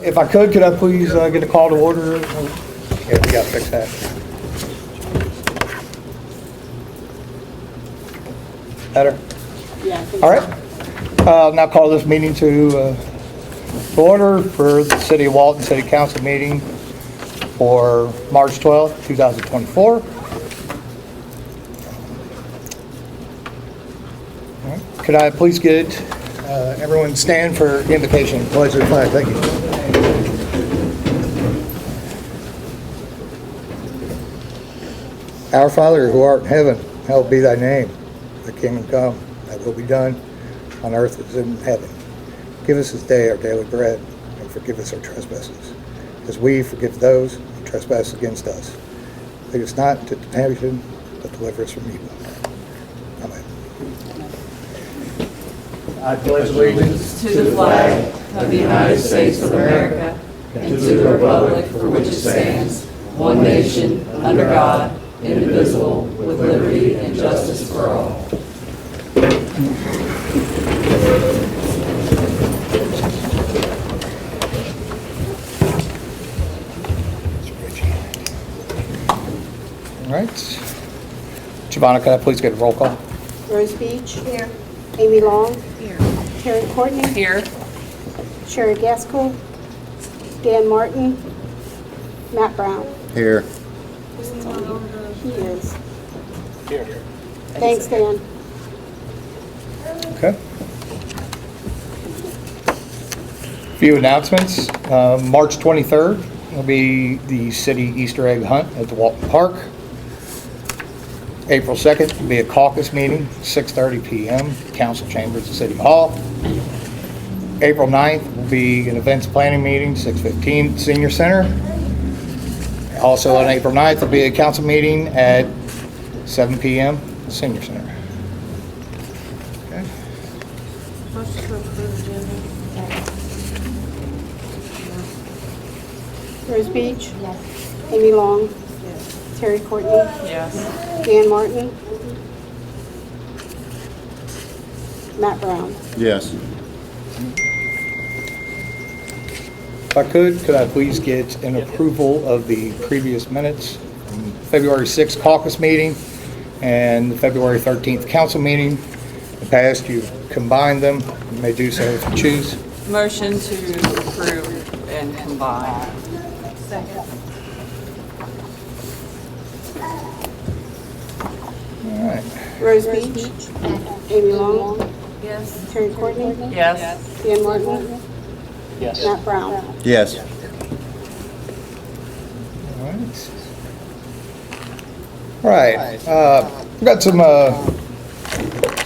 If I could I please get a call to order? Yeah, we gotta fix that. Better? Yeah, I think All right. I'll now call this meeting to order for the City of Walton City Council meeting for March 12th, 2024. All right. Could I please get everyone stand for invocation? Pledge to the flag. Thank you. Our Father who art in heaven, hallowed be thy name. Thy kingdom come, thy will be done on earth as in heaven. Give us this day our daily bread, and forgive us our trespasses, as we forgive those who trespass against us. Lead us not into temptation, but deliver us from evil. Amen. I pledge allegiance to the flag of the United States of America and to the republic for which it stands, one nation, under God, indivisible, with liberty and justice for all. All right. Giovanna, could I please get a roll call? Rose Beach. Here. Amy Long. Here. Terry Courtney. Here. Sherry Gaskell. Dan Martin. Matt Brown. Here. He is. Here. Thanks, Dan. Okay. Few announcements. March 23rd will be the city Easter egg hunt at the Walton Park. April 2nd will be a caucus meeting, 6:30 p.m., council chambers at City Hall. April 9th will be an events planning meeting, 6:15, Senior Center. Also on April 9th will be a council meeting at 7 p.m., Senior Center. Okay. Rose Beach. Yes. Amy Long. Yes. Terry Courtney. Yes. Dan Martin. Matt Brown. Yes. If I could I please get an approval of the previous minutes from February 6th caucus meeting and the February 13th council meeting? In the past, you've combined them. You may do so if you choose. Motion to approve and combine. Second. All right. Rose Beach. Amy Long. Yes. Terry Courtney. Yes. Dan Martin. Yes. Matt Brown. Yes. All right. We've got some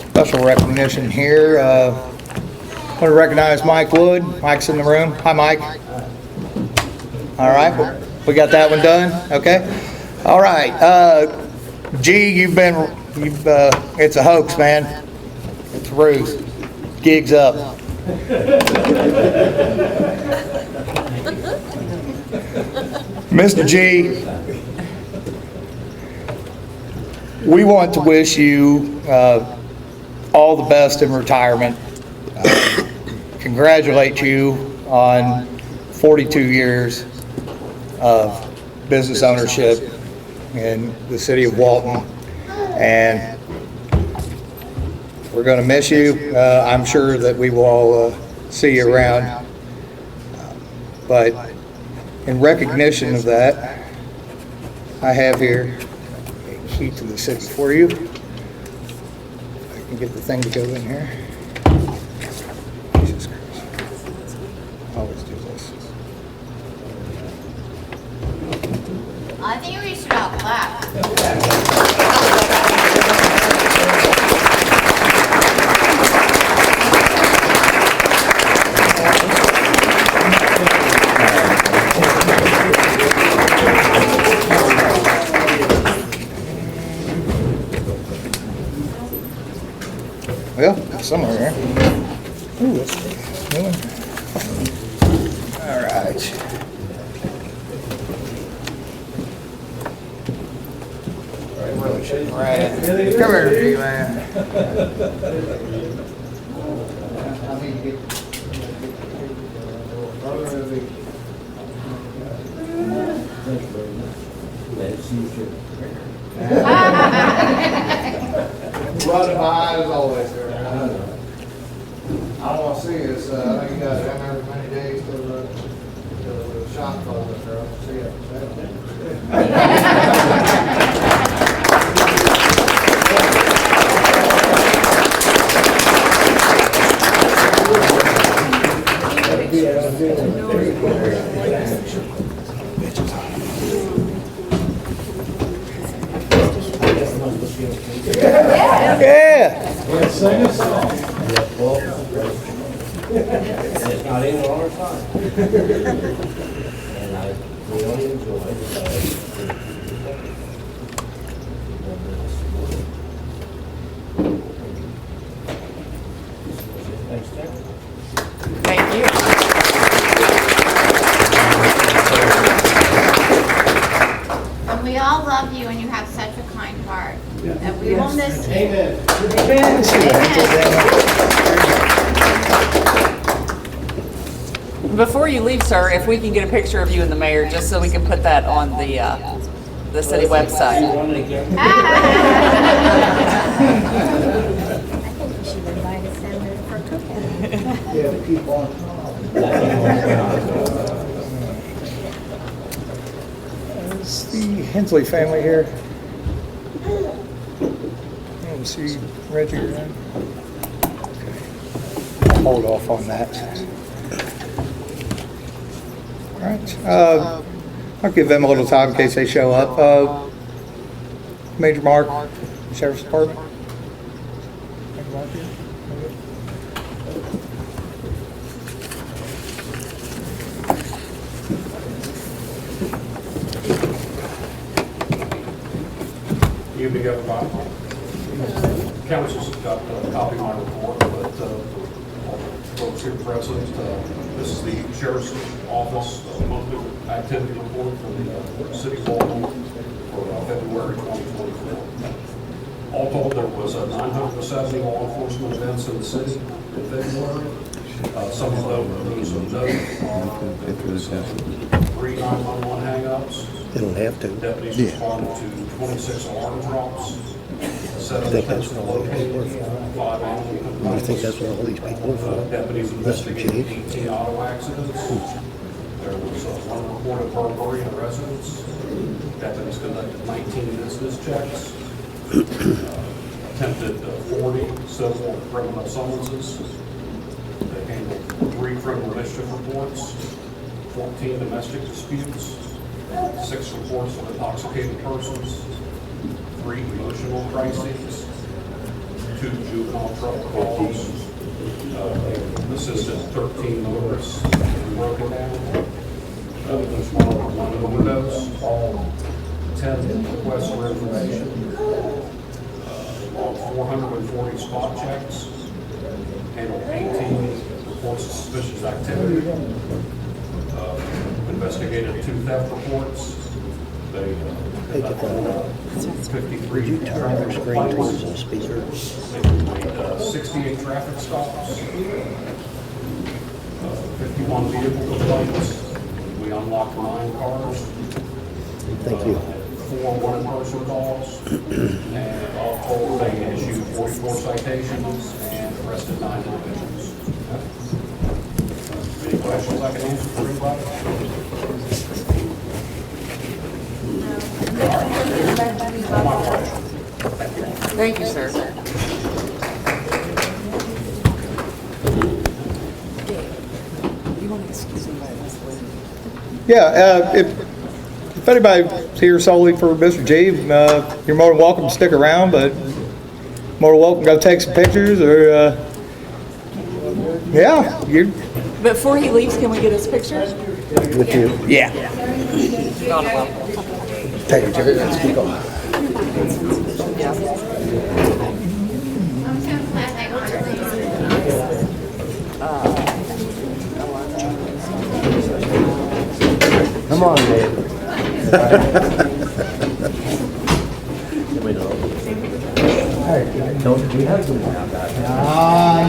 special recognition here. I want to recognize Mike Wood. Mike's in the room. Hi, Mike. All right. We got that one done. Okay. All right. G, it's a hoax, man. It's a ruse. Gig's up. Mr. G, we want to wish you all the best in retirement. Congratulate you on 42 years of business ownership in the city of Walton, and we're going to miss you. I'm sure that we will all see you around, but in recognition of that, I have here a key to the city for you. I can get the thing to go in here. Jesus Christ. I always do this. I think we should all clap. Well, somewhere here. Ooh, that's a new one. All right. Right. Come here, man. I need to get Running by as always, sir. I don't want to see this, I know you guys haven't had many days till the shop closes, sir. I'll see you. Yeah. Sing a song. It's not even on our time. And I really enjoy Thanks, Tim. Thank you. And we all love you and you have such a kind heart. And we will miss you. Amen. Before you leave, sir, if we can get a picture of you and the mayor, just so we can put that on the city website. I think we should invite a senator for cooking. Yeah, to keep on. Is the Hensley family here? And see Reggie around? Okay. I'll hold off on that. All right. I'll give them a little time in case they show up. Major Mark, Sheriff's Department. Major Mark here? Evening, everybody. Council's got a copy of my report, but folks here present, this is the Sheriff's Office monthly activity report for the City of Baltimore for February 2024. All told, there was 970 law enforcement events in the city in February. Some of those of note are there was 3 911 hang-ups. They don't have to. Deputies responded to 26 alarm drops, 7 I think that's attempts to what all these locate, people are 5 animal I complaints. think that's what all these people are for. Deputies Mr. investigated Chief. 18 auto accidents. There was 1 reported burglary in a residence. Deputies conducted 19 business checks. Attempted 40 civil and criminal summonses. They handled 3 criminal mischief reports, 14 domestic disputes, 6 reports of intoxicated persons, 3 emotional crises, 2 juvenile trouble calls, assisted 13 motorists in broken down, responded to 1 overdose, 10 requests for information, 440 spot checks, handled 18 reports of suspicious activity, investigated 2 theft reports. They conducted 53 Turn your traffic screen towards complaints. the speaker. They made 68 traffic stops, 51 vehicle complaints. We unlocked 9 cars. Thank you. 4 one-person calls, and all told, they issued 44 citations and arrested 9 individuals. Any questions I can answer for anybody? My pleasure. Thank you, sir. Yeah, if anybody's here solely for Mr. G, you're more than welcome to stick around, but more than welcome to go take some pictures or, yeah, you. Before he leaves, can we get his picture? With you. Yeah. Not a problem. Take a picture, let's keep going. Yeah. I'm so glad they honored you. Come on, Dave. Don't we have some more on that?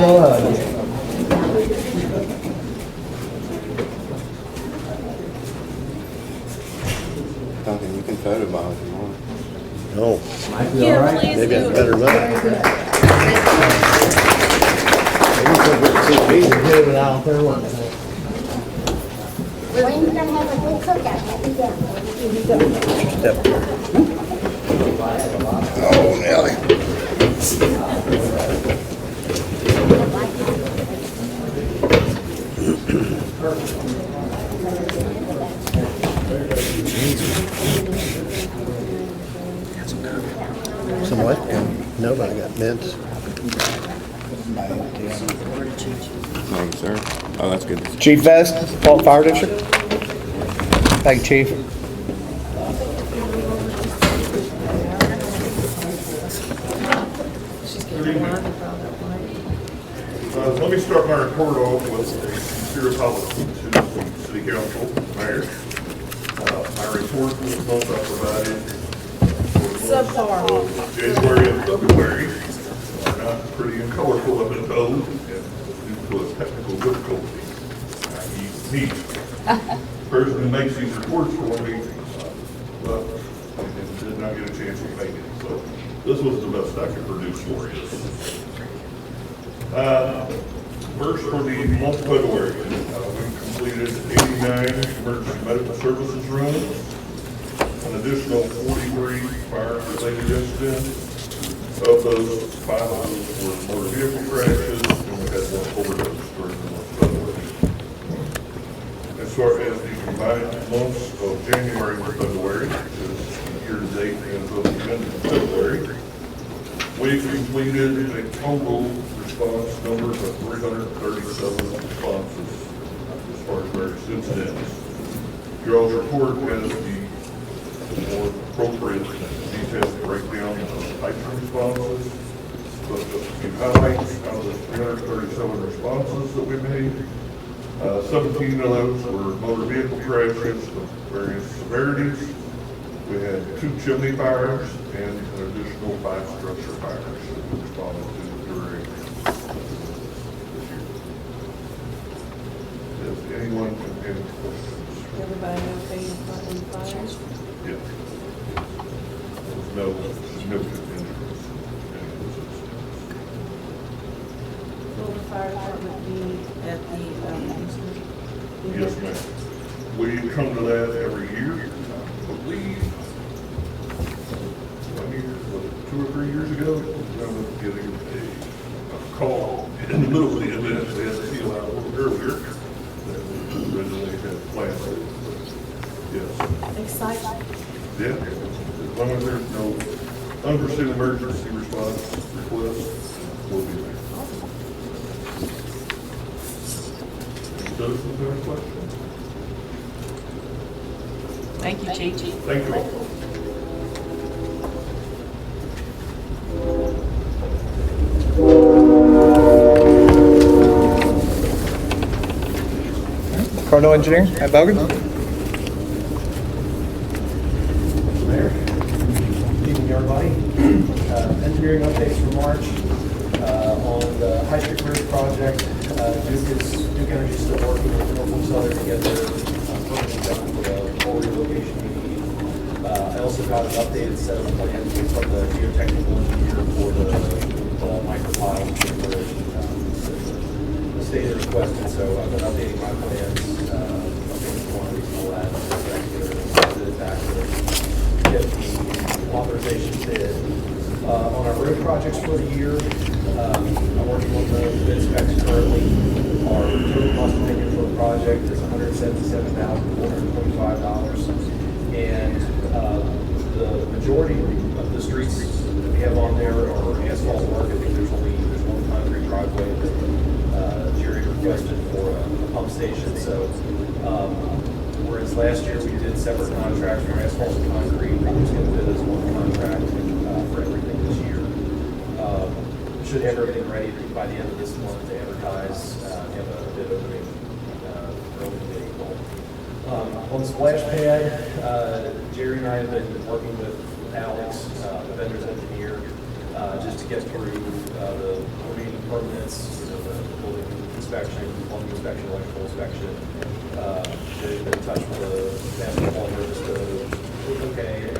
Go ahead. Okay, you can photo bomb if you want. No, Might be all right. maybe I better not. Maybe we'll get some beans and hit it out there one day. When you gonna have a good cookout? Step. Oh, Nelly. Some what? No, but I got mints. Thank you, sir. Oh, that's good. Chief Vest, Fulton Fire District. Thank you, Chief. Let me start my report off with a sincere apology to the City Council, Mayor. My report was also provided for January and February are not pretty and colorful, I've been told, and due to a technical difficulty. The person who makes these reports for me, well, did not get a chance to make it, so this was the best I could produce for you. First, for the month of February, we completed 89 emergency medical services runs, an additional 43 fire-related incidents. Of those, 5 of those were motor vehicle crashes, and we had 1 overdose during the month of February. As far as the combined months of January and February, which is year-to-date and until the end of February, we completed a total response number of 337 responses as far as various incidents. Your all's report has the more appropriate detailed breakdown of types of responses, but just a few highlights out of the 337 responses that we made. 17 of those were motor vehicle crashes of various severities. We had 2 chimney fires and an additional 5 structure fires that we responded to during this year. Does anyone have any questions? Everybody okay in fires? Yes. There was no significant injuries. Will the fire department be at the, Yes, ma'am. We come to that every year. I believe, 2 or 3 years ago, I was getting a call in the middle of the event. They had to seal out a little earlier than we originally had planned. Yes. Exciting. Yeah, as long as there's no unforeseen emergency response request, we'll be there. Any citizens have any questions? Thank you, Chief. Thank you all. Cardinal Engineer, Matt Bogan. Mayor, evening everybody. Engineering updates for March on the High Street Bridge project. Duke Energy is still working with Norfolk Southern to get their permitting done for the full relocation we need. I also got an updated set of plans from the geotechnical engineer for the micropile the state has requested, so I've been updating my plans, updating quantities and all that, so I can get it back to get the authorization bid. On our road projects for the year, I'm working on the bid specs currently. Our total cost opinion for the project is $177,425. And the majority of the streets that we have on there are asphalt work. I think there's one concrete driveway that Jerry requested for a pump station. So whereas last year we did separate contracts for asphalt and concrete, we're just going to bid as one contract for everything this year. Should have everything ready by the end of this month to advertise, have a bid opening early in April. On the splash pad, Jerry and I have been working with Alex, the vendor's engineer, just to get through the remaining permits, the building inspection, plumbing inspection, electrical inspection. Jerry's been in touch with the master plumber just to look okay, and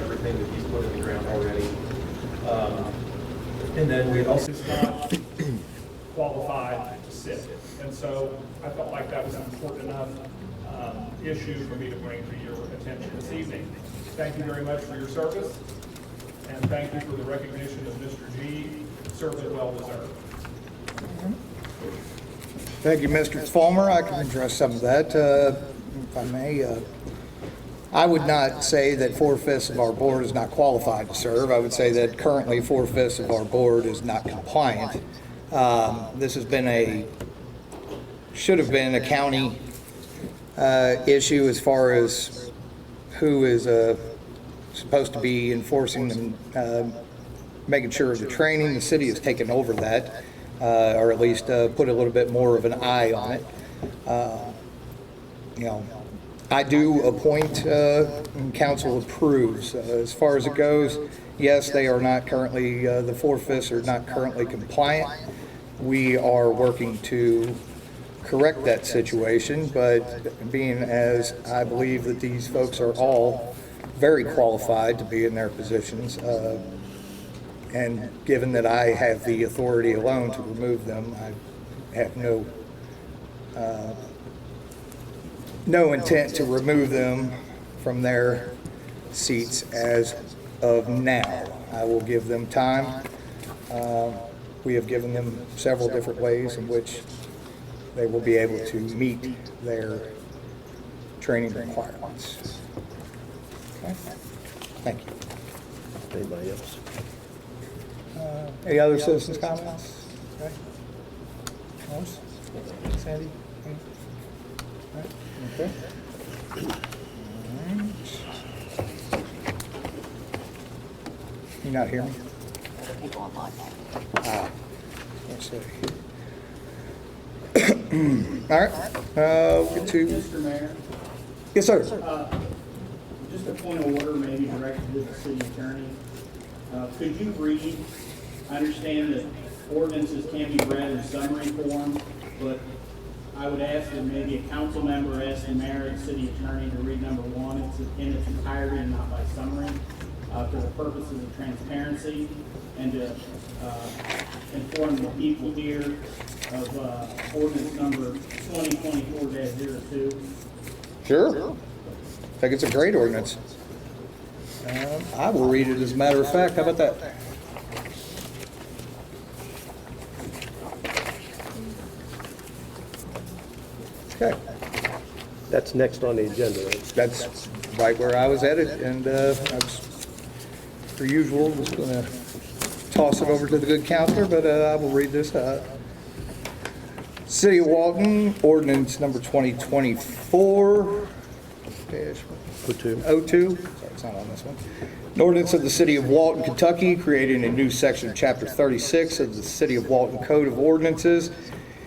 And then we had also, is not qualified to sit. And so I felt like that was an important enough issue for me to bring to your attention this evening. Thank you very much for your service, and thank you for the recognition of Mr. G. Certainly well deserved. Thank you, Mr. Fulmer. I can address some of that, if I may. I would not say that 4/5 of our board is not qualified to serve. I would say that currently 4/5 of our board is not compliant. This has been should have been a county issue as far as who is supposed to be enforcing and making sure of the training. The city has taken over that, or at least put a little bit more of an eye on it. I do appoint, and council approves. As far as it goes, yes, they are not currently, the 4/5 are not currently compliant. We are working to correct that situation, but being as I believe that these folks are all very qualified to be in their positions, and given that I have the authority alone to remove them, I have no intent to remove them from their seats as of now. I will give them time. We have given them several different ways in which they will be able to meet their training requirements. Okay. Thank you. Anybody else? Any other citizens' comments? Okay. Else? Sandy? Okay. You not hear me? Let's see. All right. We'll get to. Mr. Mayor, Yes, sir. just a point of order, maybe directed to the city attorney. Could you read? I understand that ordinances can be read in summary form, but I would ask that maybe a council member ask the mayor and city attorney to read number 1 in its entirety and not by summary, for the purposes of transparency and to inform the people here of ordinance number 2024-02. Sure. I think it's a great ordinance. I will read it as a matter of fact. How about that? Okay. That's next on the agenda, right? That's right where I was headed, and that's, per usual, just going to toss it over to the good counselor, but I will read this. City of Walton, ordinance number 2024-02. Sorry, it's not on this one. An ordinance of the City of Walton, Kentucky, creating a new section of Chapter 36 of the City of Walton Code of Ordinances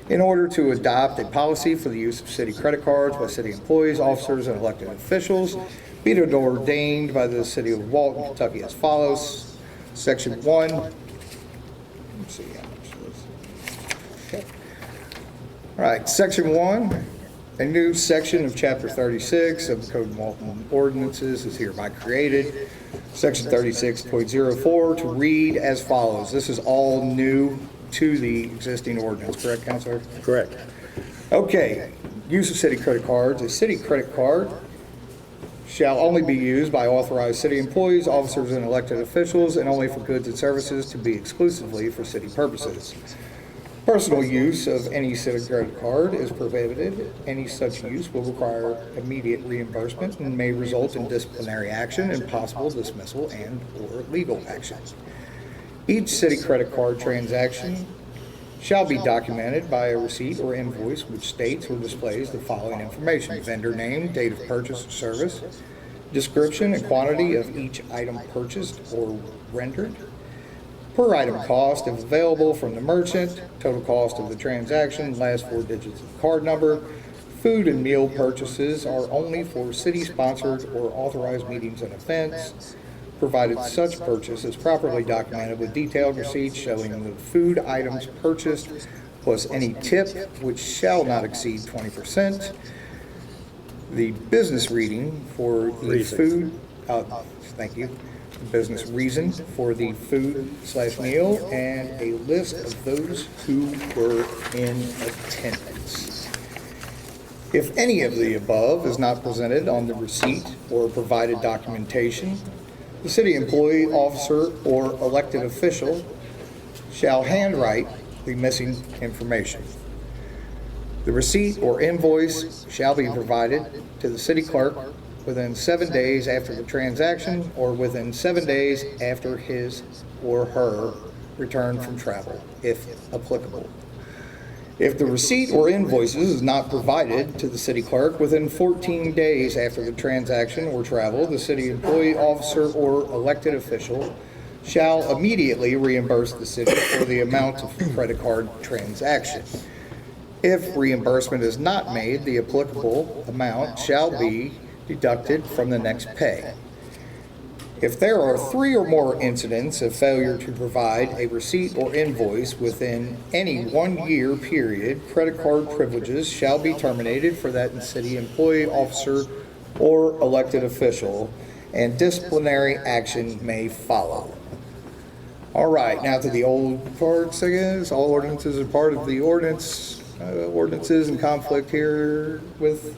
in order to adopt a policy for the use of city credit cards by city employees, officers, and elected officials, be it ordained by the City of Walton, Kentucky as follows. Section 1. Let's see how much this. Okay. All right, Section 1. A new section of Chapter 36 of the Code of Walton Ordinances is hereby created. Section 36.04 to read as follows. This is all new to the existing ordinance, correct, Counselor? Correct. Okay, use of city credit cards. A city credit card shall only be used by authorized city employees, officers, and elected officials, and only for goods and services to be exclusively for city purposes. Personal use of any city credit card is prohibited. Any such use will require immediate reimbursement and may result in disciplinary action and possible dismissal and/or legal action. Each city credit card transaction shall be documented by a receipt or invoice which states or displays the following information: vendor name, date of purchase or service, description and quantity of each item purchased or rendered, per item cost if available from the merchant, total cost of the transaction, last 4 digits of the card number. Food and meal purchases are only for city-sponsored or authorized meetings and events, provided such purchase is properly documented with detailed receipts showing the food items purchased plus any tip which shall not exceed 20%. The business reading for the food, thank you. business reason for the food/meal, and a list of those who were in attendance. If any of the above is not presented on the receipt or provided documentation, the city employee, officer, or elected official shall handwrite the missing information. The receipt or invoice shall be provided to the city clerk within 7 days after the transaction or within 7 days after his or her return from travel, if applicable. If the receipt or invoices is not provided to the city clerk within 14 days after the transaction or travel, the city employee, officer, or elected official shall immediately reimburse the city for the amount of the credit card transaction. If reimbursement is not made, the applicable amount shall be deducted from the next pay. If there are 3 or more incidents of failure to provide a receipt or invoice within any 1-year period, credit card privileges shall be terminated for that city employee, officer, or elected official, and disciplinary action may follow. All right, now to the old parts, I guess. All ordinances are part of the ordinances in conflict here with,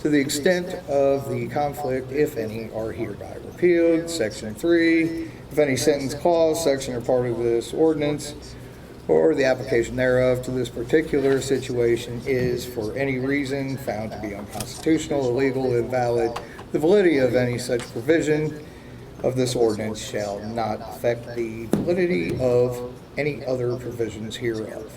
to the extent of the conflict, if any, are hereby repealed. Section 3, if any sentence, clause, section, or part of this ordinance or the application thereof to this particular situation is for any reason found to be unconstitutional, illegal, invalid, the validity of any such provision of this ordinance shall not affect the validity of any other provisions hereof.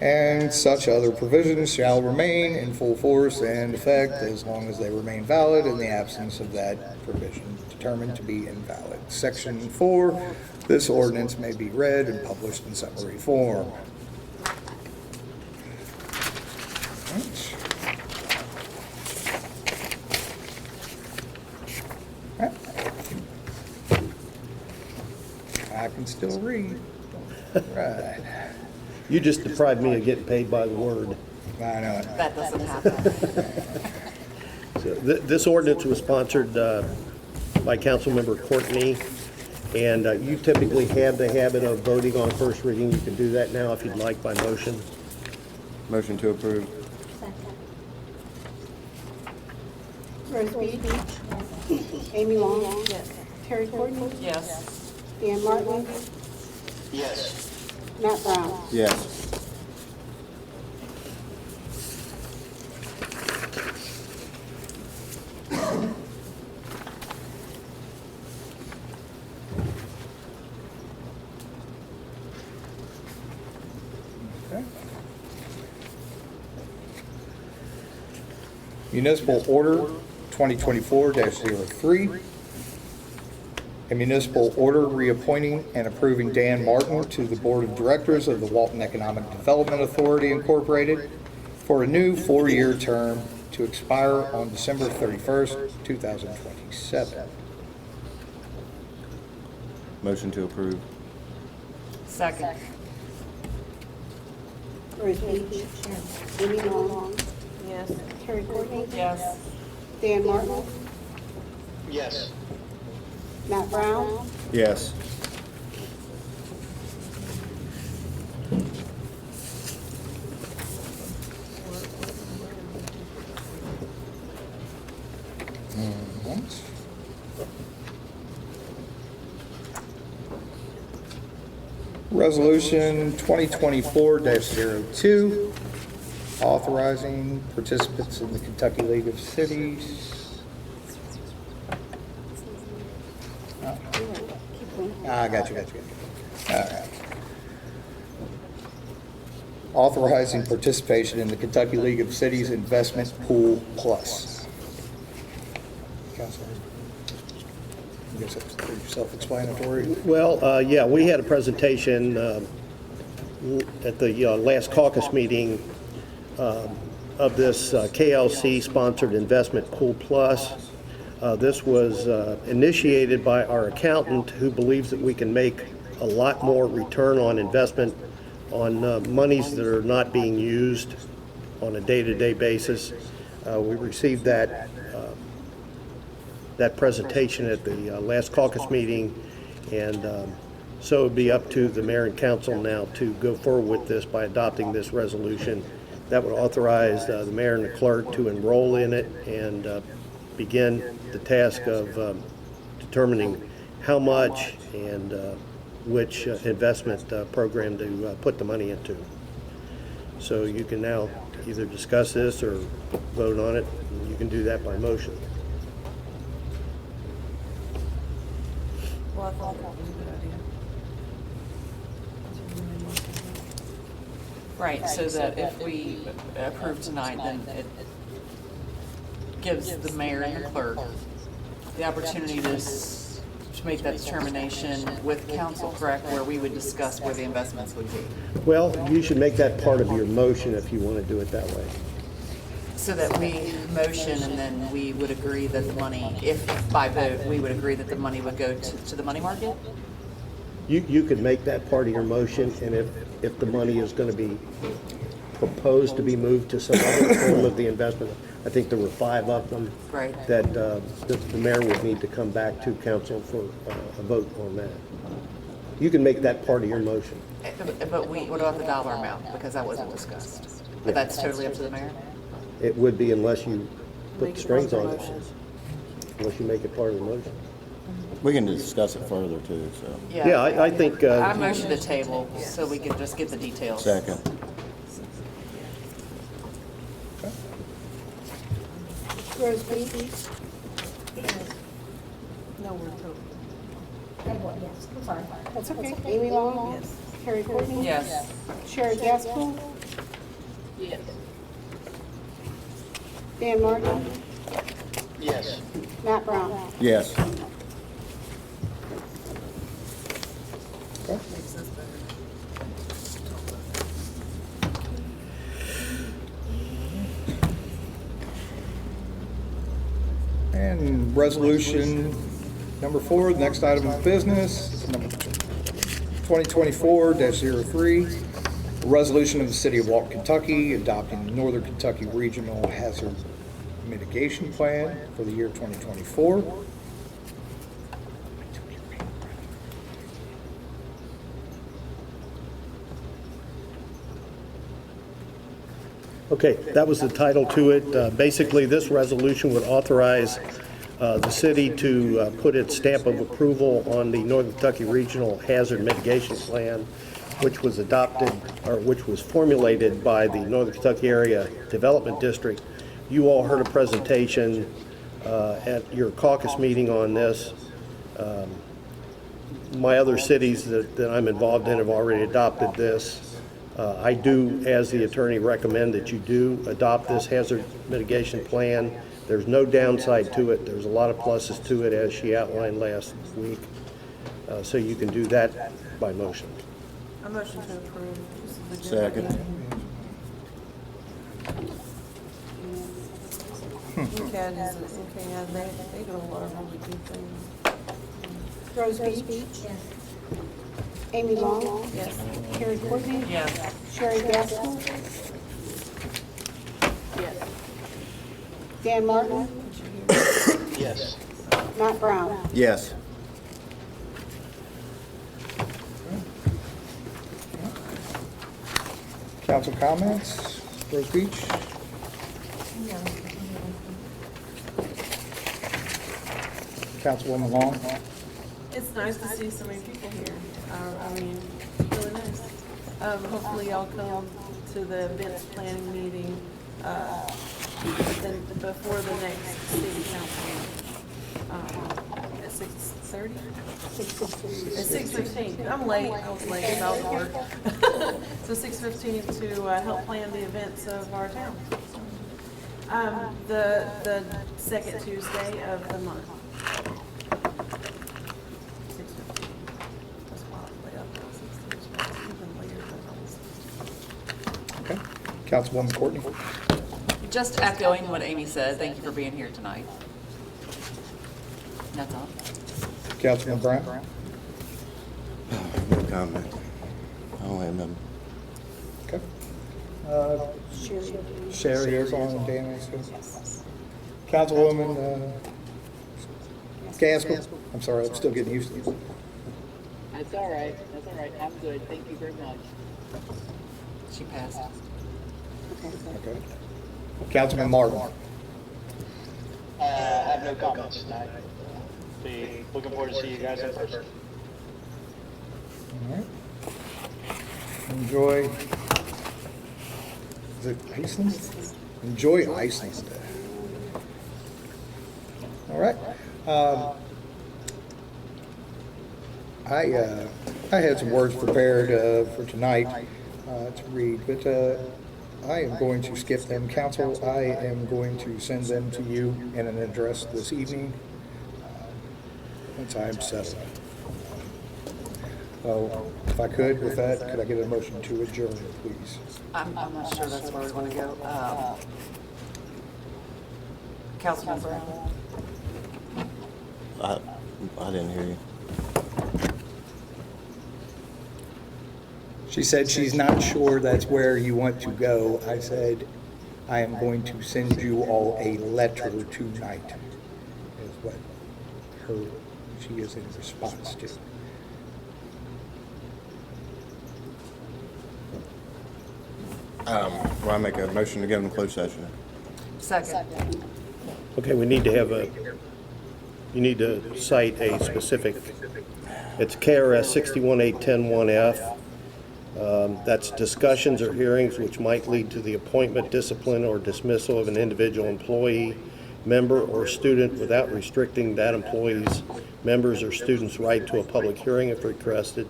And such other provisions shall remain in full force and effect as long as they remain valid in the absence of that provision determined to be invalid. Section 4, this ordinance may be read and published in summary form. I can still read. Right. You just deprived me of getting paid by the word. I know it. That doesn't happen. So this ordinance was sponsored by Councilmember Courtney, and you typically have the habit of voting on first reading. You can do that now if you'd like by motion. Motion to approve. Rose Beach. Amy Long. Terry Courtney. Yes. Dan Martin. Matt Brown. Yes. Okay. Municipal Order 2024-03. A municipal order reappointing and approving Dan Martin to the Board of Directors of the Walton Economic Development Authority Incorporated for a new 4-year term to expire on December 31st, 2027. Motion to approve. Second. Rose Beach. Amy Long. Yes. Terry Courtney. Yes. Dan Martin. Yes. Matt Brown. Yes. Once. Resolution 2024-02, authorizing participants in the Kentucky League of Cities. I got you. All right. Authorizing participation in the Kentucky League of Cities Investment Pool Plus. Councilor, I guess it's pretty self-explanatory. Well, yeah, we had a presentation at the last caucus meeting of this KLC-sponsored Investment Pool Plus. This was initiated by our accountant, who believes that we can make a lot more return on investment on monies that are not being used on a day-to-day basis. We received that that presentation at the last caucus meeting, and so it'd be up to the mayor and council now to go forward with this by adopting this resolution that would authorize the mayor and the clerk to enroll in it and begin the task of determining how much and which investment program to put the money into. So you can now either discuss this or vote on it. You can do that by motion. Well, I thought that was a good idea. Right, so that if we approve tonight, then it gives the mayor and the clerk the opportunity to make that determination with council, correct, where we would discuss where the investments would be. Well, you should make that part of your motion if you want to do it that way. So that we motion and then we would agree that the money, if by vote, we would agree that the money would go to the money market? You could make that part of your motion, and if the money is going to be proposed to be moved to some other form of the investment, I think there were 5 of them. Right. That the mayor would need to come back to council for a vote on that. You can make that part of your motion. But what about the dollar amount? Because that wasn't discussed. But that's totally up to the mayor? It would be unless you put strings on it, unless you make it part of the motion. We can discuss it further too, so. Yeah, I think. I motion to table so we can just get the details. Second. Rose Beach. No, we're total. Yes, I'm sorry. That's okay. Amy Long. Yes. Carrie Courtney. Yes. Sherry Gaskell. Yes. Dan Martin. Yes. Matt Brown. Yes. Makes sense better. And resolution number 4, the next item of business, number 2024-03, a resolution of the City of Walton, Kentucky adopting the Northern Kentucky Regional Hazard Mitigation Plan for the year 2024. Okay, that was the title to it. Basically, this resolution would authorize the city to put its stamp of approval on the Northern Kentucky Regional Hazard Mitigation Plan, which was adopted, or which was formulated by the Northern Kentucky Area Development District. You all heard a presentation at your caucus meeting on this. My other cities that I'm involved in have already adopted this. I do, as the attorney, recommend that you do adopt this hazard mitigation plan. There's no downside to it. There's a lot of pluses to it, as she outlined last week. So you can do that by motion. A motion to approve. Second. UCAD is, they do a lot of really good things. Rose Beach. Amy Long. Yes. Carrie Courtney. Yes. Sherry Gaskell. Yes. Dan Martin. Yes. Matt Brown. Yes. Council comments, Rose Beach? Councilwoman Long? It's nice to see so many people here. I mean, really nice. Hopefully y'all come to the events planning meeting, then before the next city council meeting. At 6:30? At 6:15. I'm late. I was late because I was at work. So 6:15 to help plan the events of our town. The second Tuesday of the month. 6:15. That's why I was way up till 6:30. Even later than I was. Okay. Councilwoman Courtney? Just echoing what Amy said, thank you for being here tonight. That's all. Councilman Brown? No comment. I don't have none. Okay. Sherry is on, Dan is good. Councilwoman Gaskell. I'm sorry, I'm still getting used to it. That's all right. That's all right. I'm good. Thank you very much. She passed. Okay. Councilman Martin. I have no comments tonight. Be looking forward to see you guys in person. All right. Enjoy. Is it Iceland? Enjoy Iceland. All right. I had some words prepared for tonight to read, but I am going to skip them. Council, I am going to send them to you in an address this evening once I'm settled. So if I could, with that, could I get a motion to adjourn, please? I'm not sure that's where we want to go. Councilman Brown? I didn't hear you. She said she's not sure that's where you want to go. I said, I am going to send you all a letter tonight, is what she is in response to. Will I make a motion to get in closed session? Second. Okay, we need to have you need to cite a specific, it's KRS 618101F. That's discussions or hearings which might lead to the appointment, discipline, or dismissal of an individual employee, member, or student without restricting that employee's, members, or students' right to a public hearing if requested.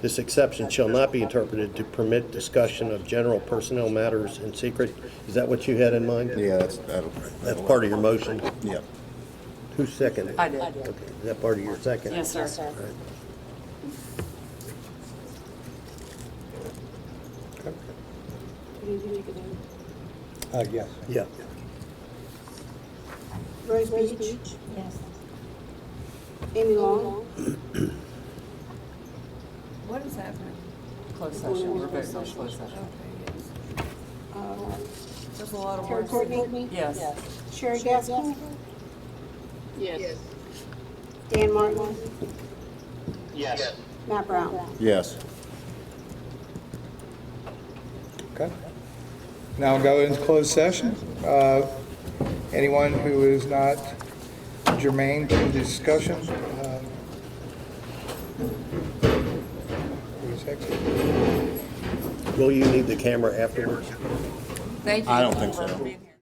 This exception shall not be interpreted to permit discussion of general personnel matters in secret. Is that what you had in mind? Yeah, that's Part of your motion? Yeah. Who seconded? I did. Okay, is that part of your second? Yes, sir. All right. Yes. Yeah. Rose Beach. Yes. Amy Long. What is happening? Closed session, we're voting on closed session. There's a lot of Terry words. Courtney. Yes. Sherry Gaskell. Yes. Dan Martin. Yes. Matt Brown. Yes. Okay. Now go into closed session. Anyone who is not germane to the discussion, please exit. Will you need the camera afterwards? Thank you. I don't think so. Let me-